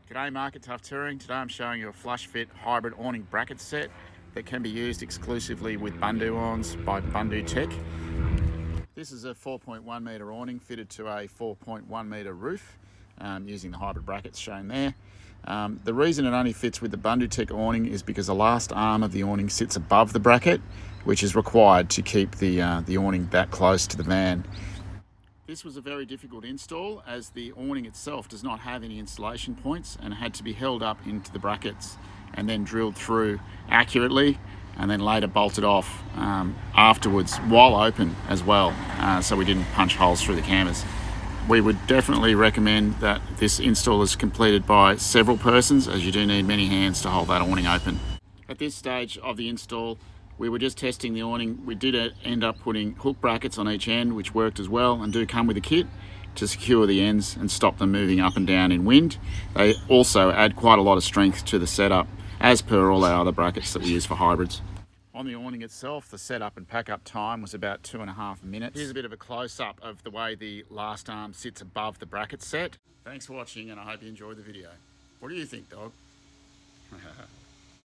G'day Market Tough Touring. Today I'm showing you a flush fit hybrid awning bracket set that can be used exclusively with Bunduawns by Bundutec. This is a 4.1 metre awning fitted to a 4.1 metre roof using the hybrid brackets shown there. The reason it only fits with the Bundutec awning is because the last arm of the awning sits above the bracket, which is required to keep the awning that close to the van. This was a very difficult install as the awning itself does not have any installation points and had to be held up into the brackets and then drilled through accurately and then later bolted off afterwards while open as well, so we didn't punch holes through the canvas. We would definitely recommend that this install is completed by several persons, as you do need many hands to hold that awning open. At this stage of the install, we were just testing the awning. We did end up putting hook brackets on each end, which worked as well and do come with a kit to secure the ends and stop them moving up and down in wind. They also add quite a lot of strength to the setup, as per all our other brackets that we use for hybrids. On the awning itself, the setup and pack up time was about 2.5 minutes. Here's a bit of a close-up of the way the last arm sits above the bracket set. Thanks for watching and I hope you enjoyed the video. What do you think, dog?